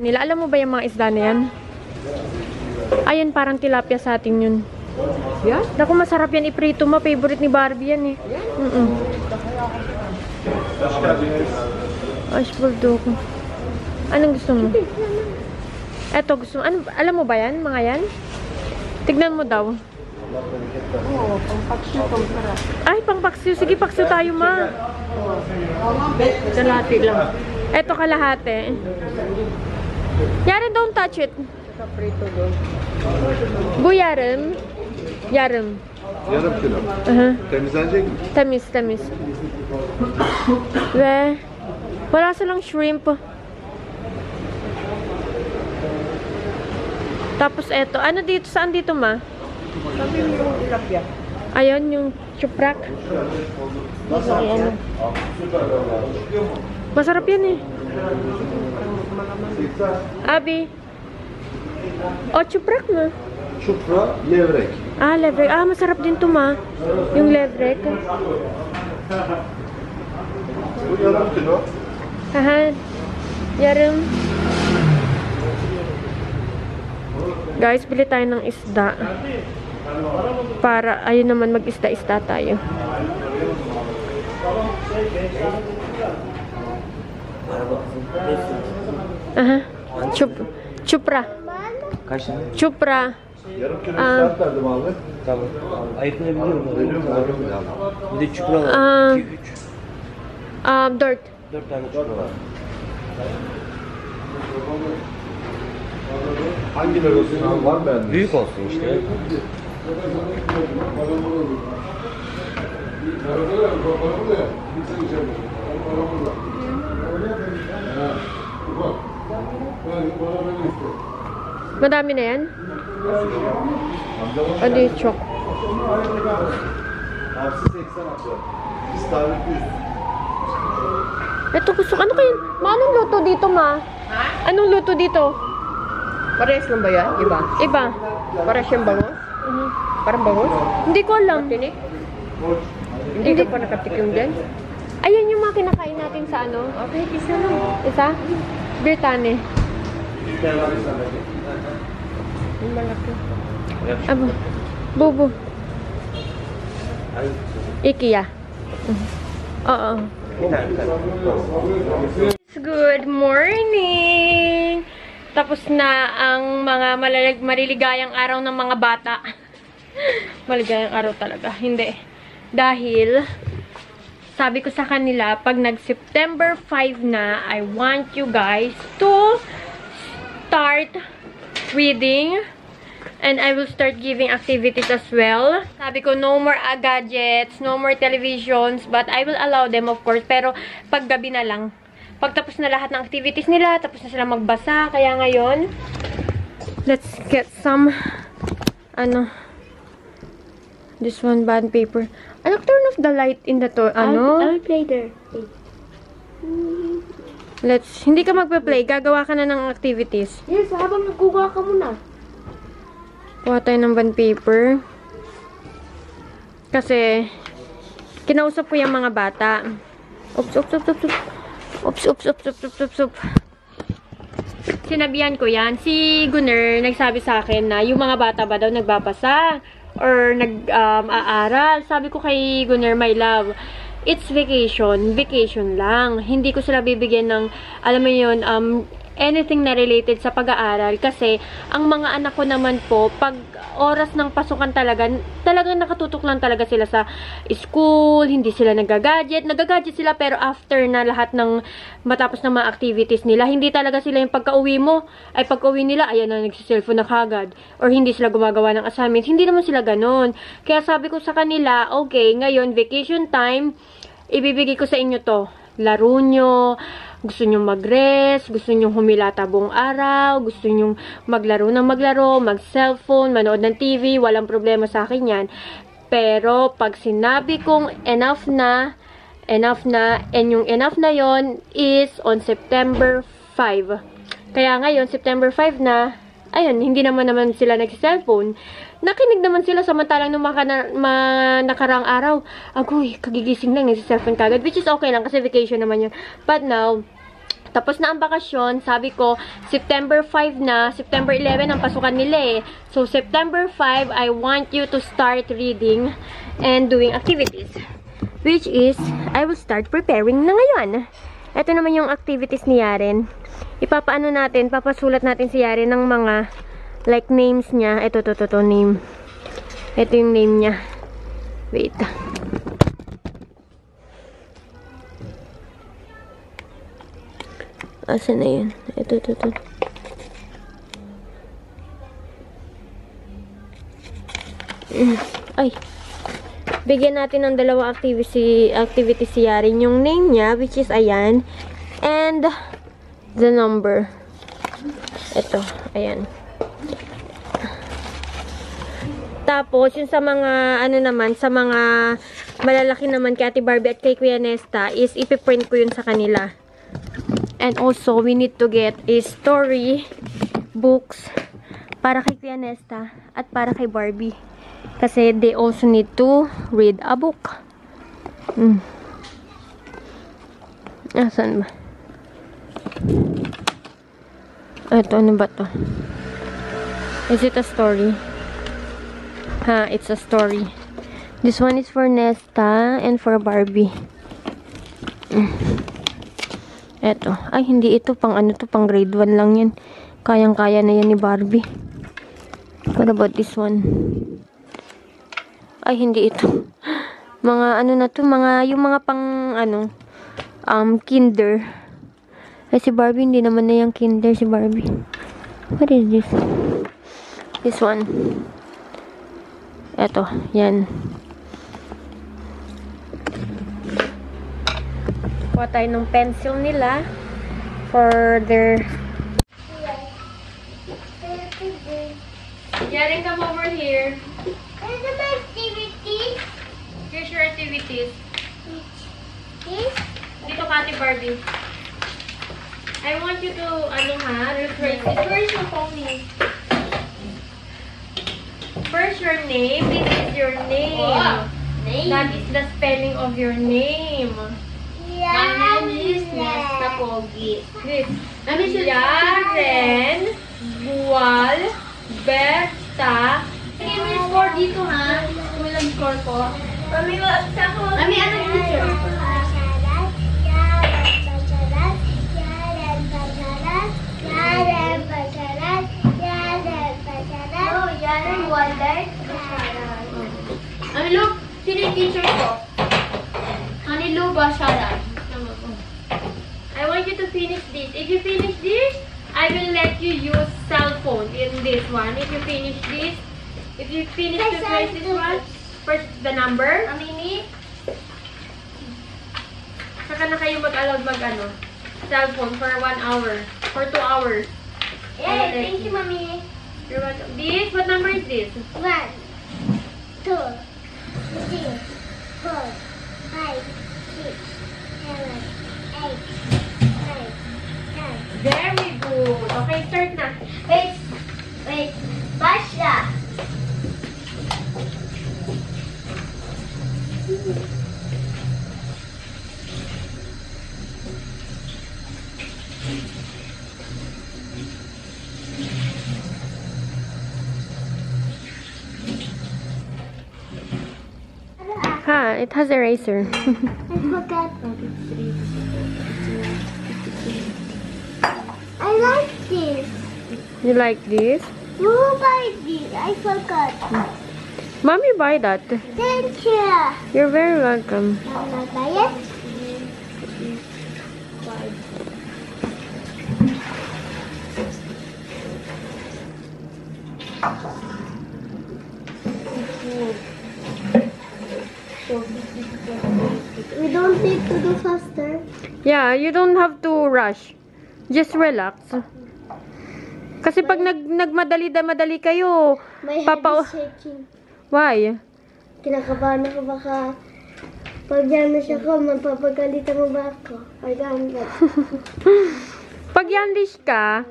Nila, alam mo ba yung mga isda na yan? Ayun, parang tilapia sa atin yun. Yan? Naku, masarap yan iprito mo. Favorite ni Barbie yan eh. Ash bulldog. Anong gusto mo? Eto, gusto mo. Ano, alam mo ba yan? Mga yan? Tignan mo daw. Oo, pangpaksyo, pangparap. Ay, pangpaksyo. Sige, paksyo tayo, ma. Kalahati lang. Eto, kalahati. Yaren, don't touch it. Kaprito doon. Bu yarım. Yarım. Yarım kilo. Temizlenecek mi? Temiz, temiz. Ve wala silang shrimp. Tapos eto, ano dito? Saan dito, ma? Sabi mo yung tilapia. Ayun, yung chuprak. Masarap yan. Masarap yan eh. Abi. O, chuprak, ma. Çupra, levrek. Ah, levrek. Ah, masarap din to, ma. Yung levrek. Bu yarım kilo. Aha. Yarım. Guys, bili tayo ng isda. Para, ayun naman, mag-isda-isda tayo. Aha. Çupra. Kaç tane? Çupra. Yarım kilo saat verdim abi. Tamam. Ayıklayabiliyorum. Bir de çupra var. 4. 2, 3. 4 tane çupra var. Hangileri olsun abi, var mı beğendiniz? Büyük olsun işte. Madami na yan? Ano yung chok? Hapsi 80 atıyor. İstavrit 100. Ito gusto, ano kayo? Anong luto dito, ma? Anong luto dito? Parehas lang ba yan? Iba? Iba. Parehas yung bangos? Parang bangos? Hindi ko alam. Tinik? Hindi ka pa nakatikim din? Ayun yung mga kinakain natin sa ano? Okay, isa lang. Isa? Birtane. Yung malaki. Abo. Bubu. Ikiya. Oo. Good morning! Tapos na ang mga mariligayang araw ng mga bata. Maligayang araw talaga. Hindi. Dahil, sabi ko sa kanila, pag nag-September 5 na, I want you guys to start reading. And I will start giving activities as well. Sabi ko, no more gadgets, no more televisions, but I will allow them, of course. Pero, pag gabi na lang. Pagtapos na lahat ng activities nila, tapos na sila magbasa. Kaya ngayon, let's get some, this one bond paper. Turn off the light in the I'll play there. Hindi ka magpe-play. Gagawa ka na ng activities. Yes, habang nagkuha ka muna. Kuha tayo ng bond paper. Kasi, kinausap ko yung mga bata. Oops. Sinabihan ko yan. Si Gunner, nagsabi sa akin na yung mga bata ba daw nagbabasa or nag-aaral. Sabi ko kay Gunner, my love, it's vacation. Vacation lang. Hindi ko sila bibigyan ng, alam mo yun, anything na related sa pag-aaral. Kasi, ang mga anak ko naman po, pag oras ng pasukan talagang nakatutok lang talaga sila sa school, hindi sila nagagadget. Nagagadget sila, pero after na lahat ng matapos ng mga activities nila, hindi talaga sila yung pagka-uwi nila, ayan na, nagsiselfone na kagad. Or hindi sila gumagawa ng assignments. Hindi naman sila ganon. Kaya sabi ko sa kanila, okay, ngayon, vacation time, ibibigay ko sa inyo to. Laro nyo, gusto nyo mag-rest, gusto nyo humilata buong araw, gusto nyo maglaro, mag-cellphone, manood ng TV, walang problema sa akin yan. Pero, pag sinabi kong enough na, and yung enough na yon is on September 5. Kaya ngayon, September 5 na, ayun, hindi naman sila nagsi-cellphone. Nakinig naman sila samantalang nung nakarang araw. Agoy, kagigising lang, nagsi-cellphone kagad. Which is okay lang kasi vacation naman yun. But now, tapos na ang bakasyon, sabi ko, September 5 na, September 11 ang pasukan nila eh. So, September 5, I want you to start reading and doing activities. Which is, I will start preparing na ngayon. Ito naman yung activities ni Yaren. Ipapaano natin, papasulat natin si Yaren ng mga, like, names niya. Ito, name. Ito yung name niya. Wait. Asan na yun? Ito. Ay. Bigyan natin ng dalawa activity si Yaren. Yung name niya, which is ayan. And the number. Ito. Ayan. Tapos, yung sa mga, ano naman, sa mga malalaki naman kay Ate Barbie at kay Kuya Nesta, is ipiprint ko yun sa kanila. And also, we need to get a story books para kay Kuya Nesta at para kay Barbie. Kasi they also need to read a book. Asan ba? Ito, ano ba to? Is it a story? Ha, it's a story. This one is for Nesta and for Barbie. Eto. Ay, hindi ito. Pang ano to? Pang grade 1 lang yan. Kayang-kaya na yan ni Barbie. What about this one? Ay, hindi ito. Mga ano na to? Yung mga pang ano, kinder. Ay, si Barbie, hindi naman na yung kinder si Barbie. What is this? This one. Eto. Yan. Kuha tayo ng pencil nila for their... Yaren, come over here. Here's your activities. Dito ka, Ate Barbie. I want you to, rephrase it. Where is your phone? First, your name. This is your name. Wow. Name. That is the spelling of your name. My name is Nesta Pogi. This. Yaren, Buwal, Berta. Sige, may score dito ha. Walang score ko. Mami, Mami, anong picture? Oh, Yaren Wonder. Mami, look. Sino yung teacher ko? Hanilu Basharan. I want you to finish this. If you finish this, I will let you use cell phone in this one. If you finish this, to press this one, first the number. Mami, Saka na kayo mag-allowed cellphone for 1 hour, for 2 hours. Yay, thank you, Mami. You're welcome. This, what number is this? 1, 2, 3, 4, 5, 6, 7, 8, 9, 10. Very good. Okay, start na. Wait. Basha. Ha, it has eraser. I forgot. I like this. You like this? You buy this. I forgot. Mommy buy that. Thank you. You're very welcome. Mama, buy it. We don't need to do faster. Yeah, you don't have to rush. Just relax. Kasi pag nagmadali kayo, My head Papa- is shaking. why? Kinakabahan ako baka pag yan na siya ko, magpapagalitan mo ba ako? Ay, ganun. Pag mag-Yanglish ka,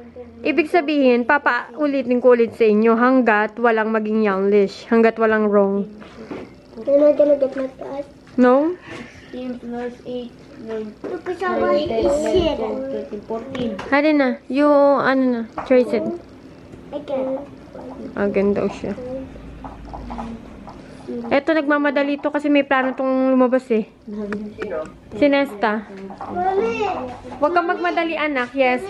ibig sabihin, papaulitin ko ulit sa inyo hanggat walang maging Yanglish. Hanggat walang wrong. You're not gonna get my pass. No? 10 plus 8, 9, 10, 11, 12, 13, 14. Hali na. You, ano na, trace it. Again. Agad daw siya. Eto, nagmamadali to kasi may plano tong lumabas eh. Si Nesta. Mommy! Huwag kang magmadali, anak. Yes.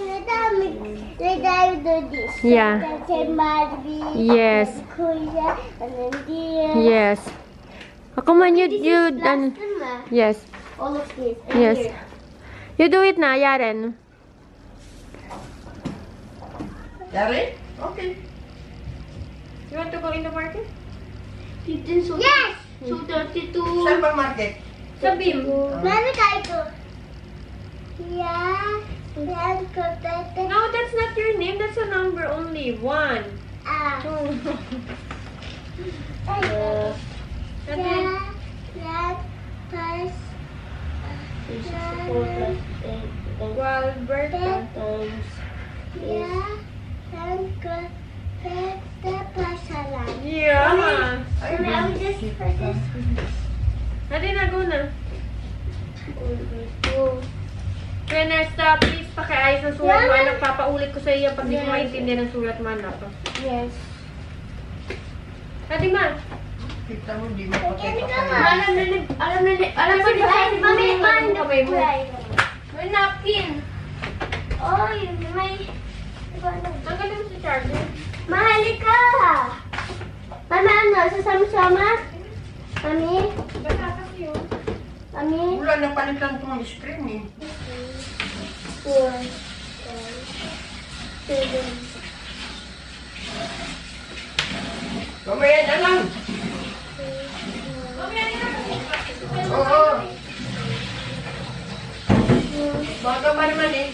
They die do this. Yeah. Say Barbie. Yes. Kuya, and then dear. Yes. Come on, you, ano. Yes. All of this. And Yes. here. You do it na, Yaren. Yari? Okay. You want to go in the market? 15 so yes! So 32. Saan bang market? Sa Bim. Mami, tayo ko. Yeah. Yan ko, tete. No, that's not your name. That's a number only. 1, 2. Yeah. Yan. Plus. 64 plus 8 Walbert. times. Yeah. Yan ko. Tete pasalan. Yeah. Mami, I will just put this. Hadi na, go na. Kaya Nesta, please pakiayos ng sulat mo, anak. Papaulit ko sa iyo pag di ko maintindihan ng sulat mo, anak. Yes. Hadi ma. Kita mo, di mo pa Hindi kita ka pa. nga. Alam mo ba? Mami, mami, Kamay mo. may napkin. Oh, yun, may... Ang galing mo sa charger. Mahali ka! Mami, ano? Sasama-sama? Mami? Bata kasi yun. Mami? Wala na palitan ko ng screen eh. 4, 5, 7. Mamaya na lang. Oo. Baka pa naman eh.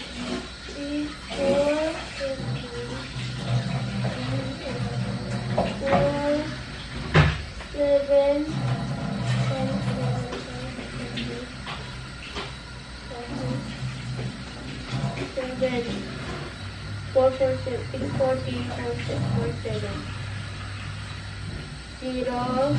0.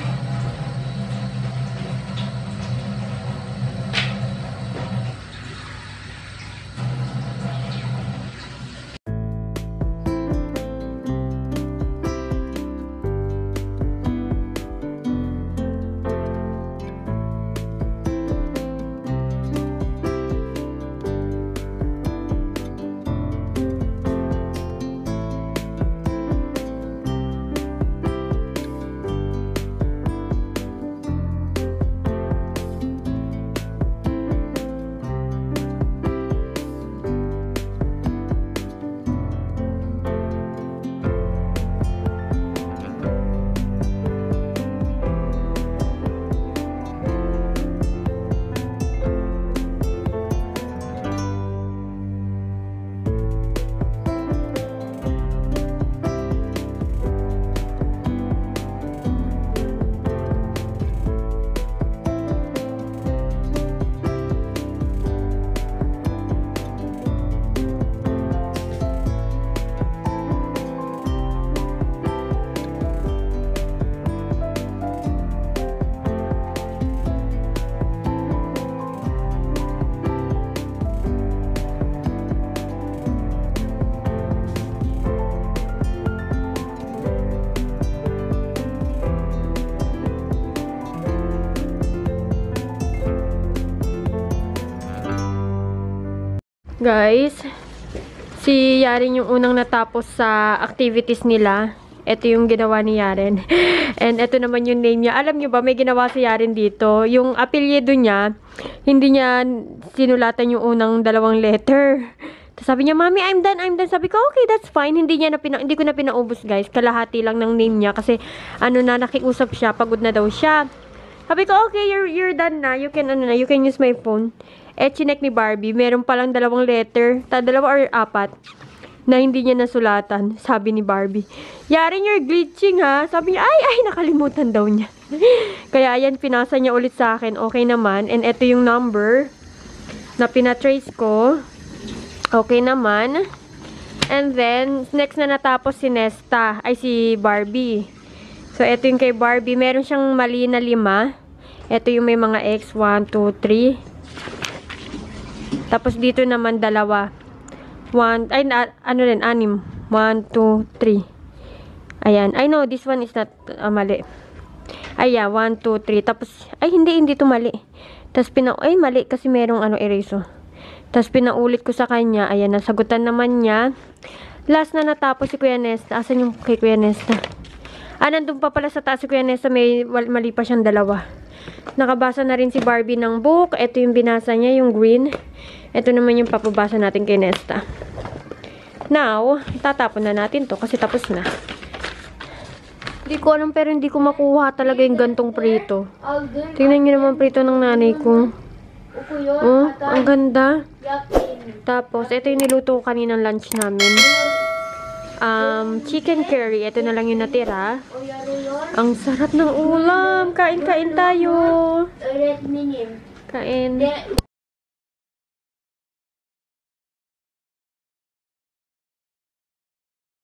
Guys, si Yaren yung unang natapos sa activities nila. Ito yung ginawa ni Yaren. And ito naman yung name niya. Alam niyo ba, may ginawa si Yaren dito. Yung apelyido niya, hindi niya sinulatan yung unang 2 letter. Tapos sabi niya, Mami, I'm done, I'm done. Sabi ko, okay, that's fine. Hindi ko na pinaubos, guys. Kalahati lang ng name niya. Kasi, nakiusap siya. Pagod na daw siya. Sabi ko, okay, you're done na. You can use my phone. Chinek ni Barbie, meron palang 2 letter, 2 or 4, na hindi niya nasulatan. Sabi ni Barbie, Yaren, you're glitching ha. Sabi niya, ay, nakalimutan daw niya. Kaya ayan, pinasa niya ulit sa akin. Okay naman. And ito yung number na pinatrace ko. Okay naman. And then, next na natapos si Nesta, ay si Barbie. So, ito yung kay Barbie. Meron siyang mali na 5. Ito yung may mga X, 1, 2, 3. Tapos, dito naman 2. 1, ay, ano rin, 6. 1, 2, 3. Ayan. I know, this one is not mali. Ayan, 1, 2, 3. Tapos, ay, hindi ito mali. Tapos, ay, mali kasi merong eraser. Tapos, pinaulit ko sa kanya. Ayan, nasagutan naman niya. Last na natapos si Kuya Nesta. Asan yung kay Kuya Nesta? Nandun pa pala sa taas si Kuya Nesta. May mali pa siyang 2. Nakabasa na rin si Barbie ng book. Ito yung binasa niya, yung green. Ito naman yung papabasa natin kay Nesta. Now, tatapon na natin to kasi tapos na. Hindi ko alam pero hindi ko makuha talaga yung gantong prito. Tingnan nyo naman prito ng nanay ko. Oh, ang ganda. Tapos, ito yung niluto ko kaninang lunch namin. Chicken curry. Ito na lang yung natira. Ang sarap ng ulam. Kain tayo. Kain.